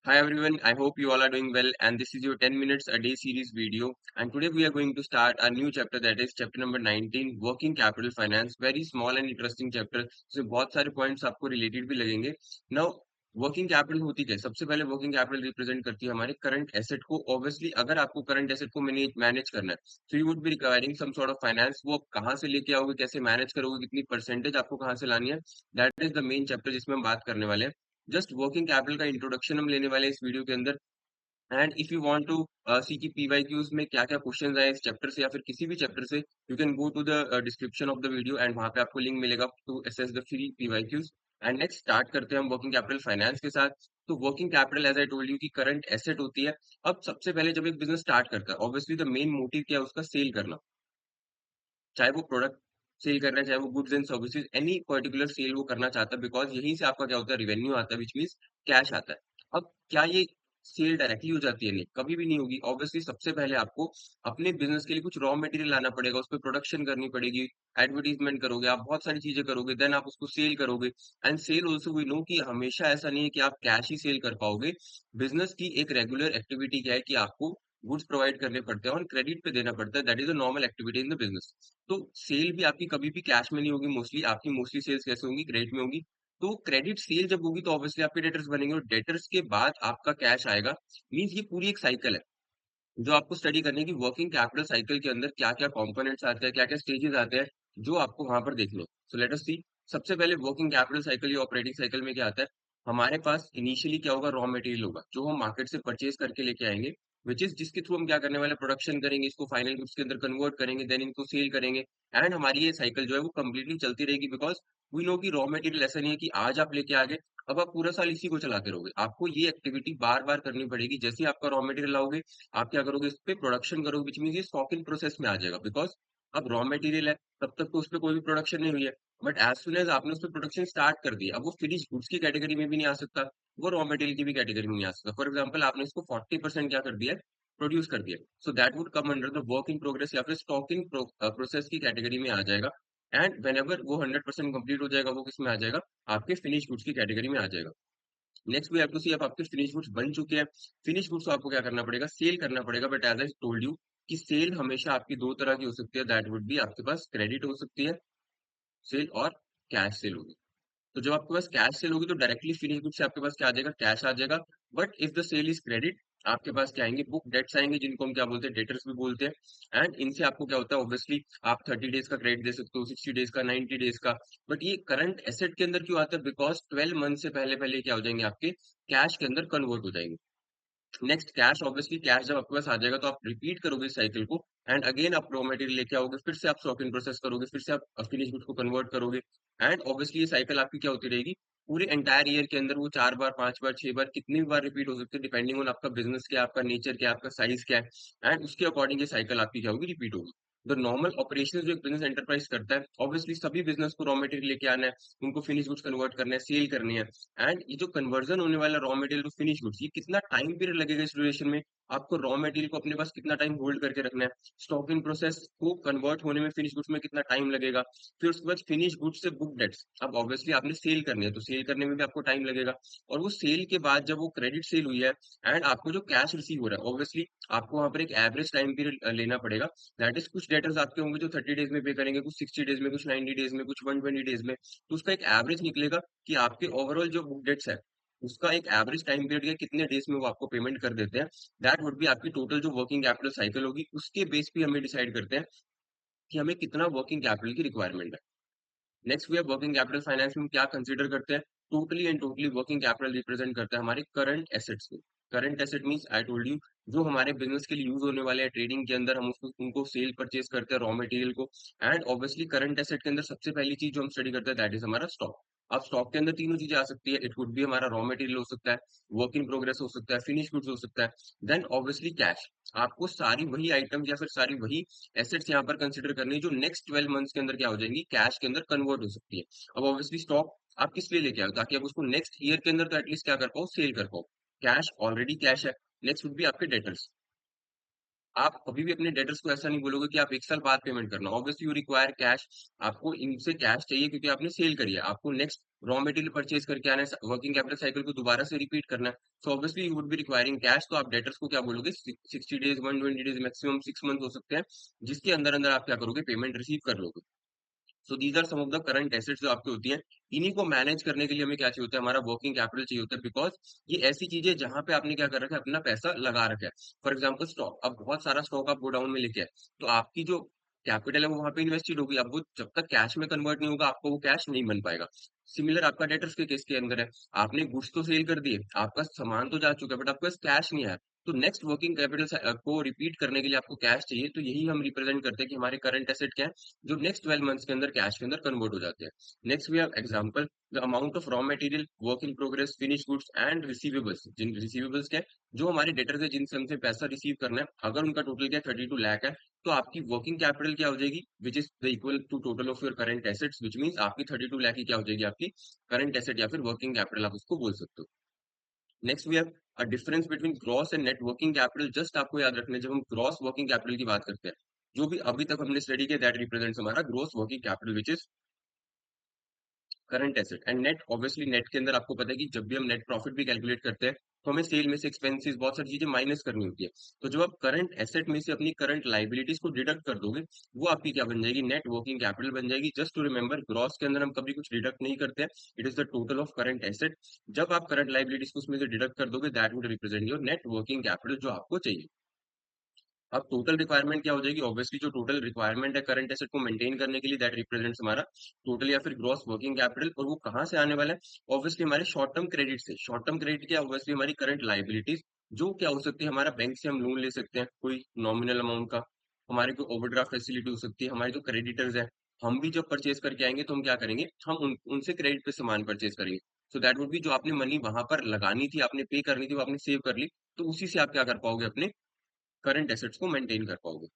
Hi everyone, I hope you all are doing well and this is your 10 minutes a day series video and today we are going to start a new chapter that is chapter number 19 working capital finance. Very small and interesting chapter जिसमें बहुत सारे points आपको related भी लगेंगे. Now working capital होती क्या है? सबसे पहले वर्किंग कैपिटल रिप्रेजेंट करती है हमारे करंट एसेट को. ऑब्वियसली अगर आपको करंट एसेट को मैनेज करना है तो you would be requiring some sort of finance. वो आप कहाँ से लेके आओगे, कैसे मैनेज करोगे, कितनी परसेंटेज आपको कहाँ से लानी है, that is the main chapter जिसमें हम बात करने वाले हैं. जस्ट वर्किंग कैपिटल का इंट्रोडक्शन हम लेने वाले हैं इस वीडियो के अंदर. And if you want to see की पीवाईक्यूज में क्या क्या क्वेश्चंस आए इस चैप्टर से या फिर किसी भी चैप्टर से, you can go to the description of the video and वहां पे आपको लिंक मिलेगा to access the free PYQs. And next start करते हैं हम वर्किंग कैपिटल फाइनेंस के साथ. तो working capital as I told you की करंट एसेट होती है. अब सबसे पहले जब एक बिजनेस स्टार्ट करता है ऑब्वियसली द मेन मोटिव क्या है, उसका सेल करना. चाहे वो प्रोडक्ट सेल कर रहा है, चाहे वो goods and services, any particular sale वो करना चाहता है, बिकॉज यहीं से आपका क्या होता है, रेवेन्यू आता है, विच मीन्स कैश आता है. अब क्या ये सेल डायरेक्टली हो जाती है? नहीं, कभी भी नहीं होगी. ऑब्वियसली सबसे पहले आपको अपने बिजनेस के लिए कुछ रॉ मटेरियल लाना पड़ेगा, उस पर प्रोडक्शन करनी पड़ेगी, एडवर्टीजमेंट करोगे, आप बहुत सारी चीजें करोगे, देन आप उसको सेल करोगे. And sale also we know कि हमेशा ऐसा नहीं है कि आप कैश ही सेल कर पाओगे. बिजनेस की एक रेगुलर एक्टिविटी क्या है कि आपको गुड्स प्रोवाइड करने पड़ते हैं और क्रेडिट पे देना पड़ता है. That is a normal activity in the business. तो सेल भी आपकी कभी भी कैश में नहीं होगी. मोस्टली आपकी मोस्टली सेल्स कैसे होंगी, क्रेडिट में होंगी. तो क्रेडिट सेल जब होगी तो ऑब्वियसली आपके डेटर्स बनेंगे और डेटर्स के बाद आपका कैश आएगा. मीन्स ये पूरी एक साइकिल है जो आपको स्टडी करनी है कि वर्किंग कैपिटल साइकिल के अंदर क्या क्या कंपोनेंट्स आते हैं, क्या क्या स्टेजेस आते हैं, जो आपको वहां पर देखने. सो लेट अस सी. सबसे पहले वर्किंग कैपिटल साइकिल या ऑपरेटिंग साइकिल में क्या आता है, हमारे पास इनिशियली क्या होगा, रॉ मटेरियल होगा जो हम मार्केट से परचेज करके लेके आएंगे, विच इज जिसके थ्रू हम क्या करने वाले, प्रोडक्शन करेंगे, इसको फाइनल गुड्स के अंदर कन्वर्ट करेंगे, देन इनको सेल करेंगे. एंड हमारी ये साइकिल जो है वो कंप्लीटली चलती रहेगी, बिकॉज वी नो कि रॉ मटेरियल ऐसा नहीं है कि आज आप लेके आ गए अब आप पूरा साल इसी को चलाते रहोगे. आपको ये एक्टिविटी बार बार करनी पड़ेगी. जैसे ही आपका रॉ मटेरियल लाओगे, आप क्या करोगे, इस पे प्रोडक्शन करोगे, विच मीन ये स्टॉकिंग प्रोसेस में आ जाएगा. बिकॉज अब रॉ मटेरियल है, तब तक तो उस पे कोई भी प्रोडक्शन नहीं हुई है. बट एज सुन एज आपने उस पर प्रोडक्शन स्टार्ट कर दिया, अब वो फिनिश गुड्स की कैटेगरी में भी नहीं आ सकता, वो रॉ मटेरियल की भी कैटेगरी में नहीं आ सकता. फॉर एग्जाम्पल आपने इसको 40% क्या कर दिया, प्रोड्यूस कर दिया, so that would come under the work in progress या फिर स्टॉकिंग प्रोसेस की कैटेगरी में आ जाएगा. एंड वेन एवर वो 100% कंप्लीट हो जाएगा, वो किस में आ जाएगा, आपके फिनिश गुड्स की कैटेगरी में आ जाएगा. नेक्स्ट वी हैव टू सी, अब आपके फिनिश गुड्स बन चुके हैं. फिनिश गुड्स को आपको क्या करना पड़ेगा, सेल करना पड़ेगा. But as I told you कि सेल हमेशा आपकी दो तरह की हो सकती है. दैट वुड बी आपके पास क्रेडिट हो सकती है सेल और कैश सेल होगी. तो जब आपके पास कैश सेल होगी तो डायरेक्टली फिनिश गुड से आपके पास क्या आ जाएगा, कैश आ जाएगा. But if the sale is credit, आपके पास क्या आएंगे, बुक डेट्स आएंगे, जिनको हम क्या बोलते हैं, डेटर्स भी बोलते हैं. एंड इनसे आपको क्या होता है, ऑब्वियसली आप 30 डेज का क्रेडिट दे सकते हो, 60 डेज का, 90 डेज का. बट ये करंट एसेट के अंदर क्यों आता है, बिकॉज 12 मंथ से पहले पहले क्या हो जाएंगे, आपके कैश के अंदर कन्वर्ट हो जाएंगे. नेक्स्ट कैश, ऑब्वियसली कैश जब आपके पास आ जाएगा तो आप रिपीट करोगे इस साइकिल को. एंड अगेन आप रॉ मटेरियल लेके आओगे, फिर से आप स्टॉक इन प्रोसेस करोगे, फिर से आप फिनिश गुड्स को कन्वर्ट करोगे. एंड ऑब्वियसली ये साइकिल आपकी क्या होती रहेगी, पूरे एंटायर ईयर के अंदर वो 4 बार, 5 बार, 6 बार, कितनी भी बार रिपीट हो सकती है, डिपेंडिंग ऑन आपका बिजनेस क्या है, आपका नेचर क्या है, आपका साइज क्या है. एंड उसके अकॉर्डिंग ये साइकिल आपकी क्या होगी, रिपीट होगी. द नॉर्मल ऑपरेशन जो एक बिजनेस एंटरप्राइज करता है, ऑब्वियसली सभी बिजनेस को रॉ मटेरियल लेके आना है, उनको फिनिश गुड्स कन्वर्ट करना है, सेल करनी है. एंड ये जो कन्वर्जन होने वाला raw material to finish goods, ये कितना टाइम पीरियड लगेगा इस ड्यूरेशन में, आपको रॉ मटेरियल को अपने पास कितना टाइम होल्ड करके रखना है, स्टॉक इन प्रोसेस को कन्वर्ट होने में फिनिश गुड्स में कितना टाइम लगेगा, फिर उसके बाद फिनिश गुड्स से बुक डेट्स. अब ऑब्वियसली आपने सेल करनी है तो सेल करने में भी आपको टाइम लगेगा. और वो सेल के बाद जब वो क्रेडिट सेल हुई है एंड आपको जो कैश रिसीव हो रहा है, ऑब्वियसली आपको वहां पर एक एवरेज टाइम पीरियड लेना पड़ेगा. दैट इज कुछ डेटर्स आपके होंगे जो 30 डेज में पे करेंगे, कुछ 60 डेज में, कुछ 90 डेज में, कुछ 120 डेज में. तो उसका एक एवरेज निकलेगा कि आपके ओवरऑल जो बुक डेट्स है उसका एक एवरेज टाइम पीरियड के कितने डेज में वो आपको पेमेंट कर देते हैं. दैट वुड बी आपकी टोटल जो वर्किंग कैपिटल साइकिल होगी, उसके बेस पे हमें डिसाइड करते हैं कि हमें कितना वर्किंग कैपिटल की रिक्वायरमेंट है. नेक्स्ट वी है वर्किंग कैपिटल फाइनेंस में क्या कंसीडर करते हैं, totally and totally working capital represent करता है हमारे करंट एसेट्स को. Current asset means I told you जो हमारे बिजनेस के लिए यूज होने वाले हैं, ट्रेडिंग के अंदर हम उसको उनको सेल परचेज करते हैं रॉ मटेरियल को. एंड ऑब्वियसली करंट एसेट के अंदर सबसे पहली चीज जो हम स्टडी करते हैं दैट इज हमारा स्टॉक. अब स्टॉक के अंदर तीनों चीजें आ सकती है. इट कुड बी हमारा रॉ मटेरियल हो सकता है, वर्क इन प्रोग्रेस हो सकता है, फिनिश गुड्स हो सकता है, देन ऑब्वियसली कैश. आपको सारी वही आइटम या फिर सारी वही एसेट्स यहाँ पर कंसिडर करनी है जो नेक्स्ट 12 मंथ्स के अंदर क्या हो जाएंगी, कैश के अंदर कन्वर्ट हो सकती है. अब ऑब्वियसली स्टॉक आप किस लिए लेके आओ, ताकि आप उसको नेक्स्ट ईयर के अंदर तो एटलीस्ट क्या कर पाओ, सेल कर पाओ. कैश ऑलरेडी कैश है. नेक्स्ट वुड बी आपके डेटर्स. आप कभी भी अपने डेटर्स को ऐसा नहीं बोलोगे कि आप 1 साल बाद पेमेंट करना, ऑब्वियसली यू रिक्वायर कैश. आपको इनसे कैश चाहिए क्योंकि आपने सेल करी है, आपको नेक्स्ट रॉ मटेरियल परचेज करके आना है, वर्किंग कैपिटल साइकिल को दोबारा से रिपीट करना है। So obviously you would be requiring cash, तो आप डेटर्स को क्या बोलोगे, 60 डेज, 120 डेज, मैक्सिमम 6 मंथ हो सकते हैं, जिसके अंदर अंदर आप क्या करोगे, पेमेंट रिसीव कर लोगे। So these are some of the current assets जो आपकी होती हैं। इन्हीं को मैनेज करने के लिए हमें क्या चाहिए होता है, हमारा वर्किंग कैपिटल चाहिए होता है, बिकॉज ये ऐसी चीजें जहां पे आपने क्या कर रखा है, अपना पैसा लगा रखा है। फॉर एग्जाम्पल स्टॉक, अब बहुत सारा स्टॉक आप गोडाउन में लेके आए, तो आपकी जो कैपिटल है वो वहां पे इन्वेस्टेड होगी, अब वो जब तक कैश में कन्वर्ट नहीं होगा आपको वो कैश नहीं बन पाएगा। सिमिलर आपका डेटर्स के केस के अंदर है, आपने गुड्स तो सेल कर दिए, आपका सामान तो जा चुका है, बट आपके पास कैश नहीं आया। तो नेक्स्ट वर्किंग कैपिटल को रिपीट करने के लिए आपको कैश चाहिए, तो यही हम रिप्रेजेंट करते हैं कि हमारे करंट एसेट क्या है, जो नेक्स्ट 12 मंथ्स के अंदर कैश के अंदर कन्वर्ट हो जाते हैं। Next we have example, the amount of raw material, work in progress, finish goods and receivables. जिन रिसीवेबल्स क्या है, जो हमारे डेटर है जिनसे हमसे पैसा रिसीव करना है, अगर उनका टोटल क्या 32 लाख है, तो आपकी वर्किंग कैपिटल क्या हो जाएगी, which is the equal to total of your current assets, which means आपकी 32 लाख की क्या हो जाएगी, आपकी करंट एसेट या फिर वर्किंग कैपिटल आप उसको बोल सकते हो। Next we have a difference between gross and net working capital. Just आपको याद रखना है, जब हम ग्रॉस वर्किंग कैपिटल की बात करते हैं, जो भी अभी तक हमने स्टडी किया, दैट रिप्रेजेंट्स हमारा gross working capital, which is current asset. And net, obviously net के अंदर आपको पता है कि जब भी हम नेट प्रॉफिट भी कैलकुलेट करते हैं, तो हमें सेल में से एक्सपेंसेस, बहुत सारी चीजें माइनस करनी होती है। तो जब आप करंट एसेट में से अपनी करंट लाइबिलिटीज को डिडक्ट कर दोगे, वो आपकी क्या बन जाएगी, नेट वर्किंग कैपिटल बन जाएगी। जस्ट टू रिमेंबर, ग्रॉस के अंदर हम कभी कुछ डिडक्ट नहीं करते हैं, it is the total of current asset. जब आप करंट लाइबिलिटीज को उसमें से डिडक्ट कर दोगे, that would represent your net working capital जो आपको चाहिए। अब टोटल रिक्वायरमेंट क्या हो जाएगी, ऑब्वियसली जो टोटल रिक्वायरमेंट है करंट एसेट को मेंटेन करने के लिए, दैट रिप्रेजेंट्स हमारा टोटल या फिर ग्रॉस वर्किंग कैपिटल। और वो कहाँ से आने वाला है, ऑब्वियसली हमारे शॉर्ट टर्म क्रेडिट से। शॉर्ट टर्म क्रेडिट क्या, ऑब्वियसली हमारी करंट लाइबिलिटीज, जो क्या हो सकती है, हमारा बैंक से हम लोन ले सकते हैं कोई नॉमिनल अमाउंट का, हमारी कोई ओवरड्राफ्ट फैसिलिटी हो सकती है, हमारे जो क्रेडिटर्स है, हम भी जब परचेज करके आएंगे तो हम क्या करेंगे, हम उनसे क्रेडिट पे सामान परचेज करेंगे। सो दैट वुड बी, जो आपने मनी वहां पर लगानी थी, आपने पे करनी थी, वो आपने सेव कर ली, तो उसी से आप क्या कर पाओगे, अपने करंट एसेट्स को मेंटेन कर पाओगे।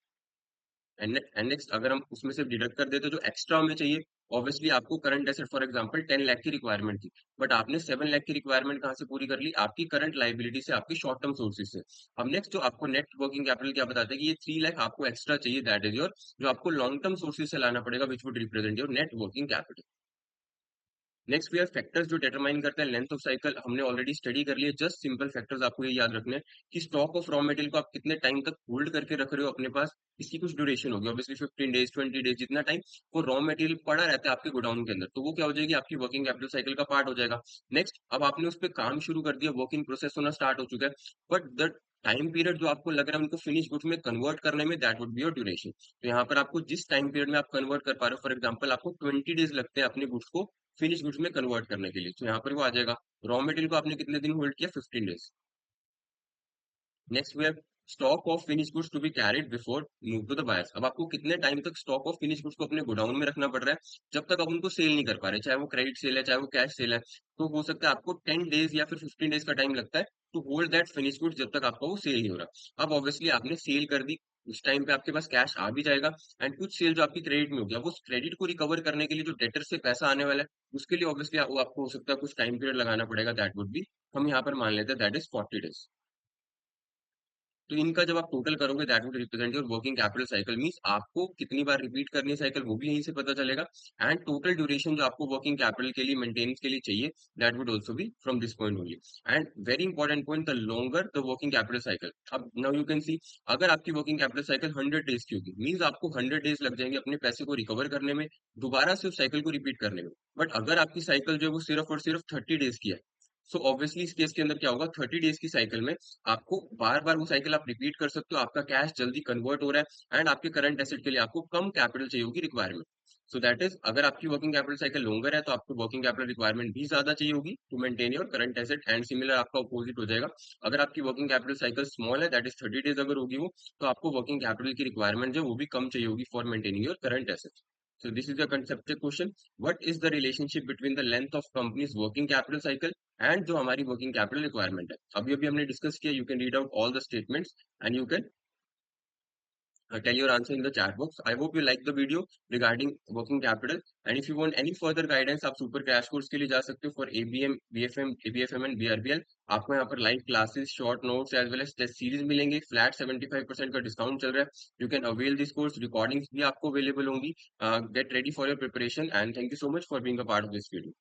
एंड नेक्स्ट, अगर हम उसमें से डिडक्ट कर देते, तो जो एक्स्ट्रा हमें चाहिए, ऑब्वियसली आपको current asset, for example 10 lakh की रिक्वायरमेंट थी, बट आपने 7 लाख की रिक्वायरमेंट कहाँ से पूरी कर ली, आपकी करंट लाइबिलिटी से, आपकी शॉर्ट टर्म सोर्सेज से। अब नेक्स्ट जो आपको नेट वर्किंग कैपिटल क्या बताता है, कि ये 3 लाख आपको एक्स्ट्रा चाहिए, दैट इज योर, जो आपको लॉन्ग टर्म सोर्सेज से लाना पड़ेगा, which would represent your net working capital. Next we are factors जो डिटरमाइन करते हैं लेंथ ऑफ साइकिल, हमने ऑलरेडी स्टडी कर लिया। जस्ट सिंपल फैक्टर्स आपको ये याद रखने हैं, कि स्टॉक ऑफ रॉ मटेरियल को आप कितने टाइम तक होल्ड करके रख रहे हो अपने पास, इसकी कुछ ड्यूरेशन होगी, ऑब्वियसली 15 डेज, 20 डेज, जितना टाइम वो रॉ मटेरियल पड़ा रहता है आपके गोडाउन के अंदर, तो वो क्या हो जाएगी, आपकी वर्किंग कैपिटल साइकिल का पार्ट हो जाएगा। नेक्स्ट, अब आपने उस पर काम शुरू कर दिया, वर्किंग प्रोसेस होना स्टार्ट हो चुका है, बट द टाइम पीरियड जो आपको लग रहा है उनको फिनिश गुड्स में कन्वर्ट करने में, that would be your duration. तो यहाँ पर आपको जिस टाइम पीरियड में आप कन्वर्ट कर पा रहे हो, फॉर एग्जाम्पल आपको 20 डेज लगते हैं अपने गुड्स को फिनिश गुड्स में कन्वर्ट करने के लिए, तो यहाँ पर वो आ जाएगा। रॉ मटेरियल को आपने कितने दिन होल्ड किया, 15 days. Next way, stock of finish goods to be carried before move to the buyers. अब आपको कितने टाइम तक स्टॉक ऑफ फिनिश गुड्स को अपने गोडाउन में रखना पड़ रहा है, जब तक आप उनको सेल नहीं कर पा रहे, चाहे वो क्रेडिट सेल है, चाहे वो कैश सेल है, तो हो सकता है आपको 10 डेज या फिर 15 डेज का टाइम लगता है to hold that finish goods, जब तक आपका वो सेल नहीं हो रहा। अब ऑब्वियसली आपने सेल कर दी, उस टाइम पे आपके पास कैश आ भी जाएगा, एंड कुछ सेल जो आपकी क्रेडिट में हो गया, वो क्रेडिट को रिकवर करने के लिए जो डेटर से पैसा आने वाला है, उसके लिए ऑब्वियसली वो आपको हो सकता है कुछ टाइम पीरियड लगाना पड़ेगा, दैट वुड बी, हम यहाँ पर मान लेते हैं दैट इज 40 डेज। तो इनका जब आप टोटल करोगे, that would represent your working capital cycle, means आपको कितनी बार रिपीट करनी है साइकिल, वो भी यहीं से पता चलेगा। एंड टोटल ड्यूरेशन जो आपको वर्किंग कैपिटल के लिए मेंटेनेंस के लिए चाहिए, that would also be from this point only. And very important point, the longer the working capital cycle. अब नाउ यू कैन सी, अगर आपकी वर्किंग कैपिटल साइकिल 100 डेज की होगी, मींस आपको 100 डेज लग जाएंगे अपने पैसे को रिकवर करने में, दोबारा से उस साइकिल को रिपीट करने में। बट अगर आपकी साइकिल जो है वो सिर्फ और सिर्फ 30 डेज की है, सो ऑब्वियसली इस केस के अंदर क्या होगा, 30 डेज की साइकिल में आपको बार बार वो साइकिल आप रिपीट कर सकते हो, आपका कैश जल्दी कन्वर्ट हो रहा है, एंड आपके करंट एसेट के लिए आपको कम कैपिटल चाहिए होगी रिक्वायरमेंट। सो दैट इज, अगर आपकी वर्किंग कैपिटल साइकिल लॉन्गर है, तो आपको वर्किंग कैपिटल रिक्वायरमेंट भी ज्यादा चाहिए होगी to maintain your current asset. And similar आपका अपोजिट हो जाएगा, अगर आपकी वर्किंग कैपिटल साइकिल स्मॉल है, दैट इज 30 डेज अगर होगी वो, तो आपको वर्किंग कैपिटल की रिक्वायरमेंट जो वो भी कम चाहिए होगी for maintaining your current asset. So this is a conceptual question. What is the relationship between the length of company's working capital cycle and जो हमारी working capital requirement है? अभी अभी हमने डिस्कस किया, you can read out all the statements and you can tell your answer in the chat box. I hope you like the video regarding working capital. And if you want any further guidance, आप super crash course के लिए जा सकते हो for ABM, BFM, ABFM and BRBL. आपको यहाँ पर live classes, short notes as well as test series मिलेंगे, फ्लैट 75% का डिस्काउंट चल रहा है। You can avail this course, recordings भी आपको अवेलेबल होंगी। Get ready for your preparation and thank you so much for being a part of this video.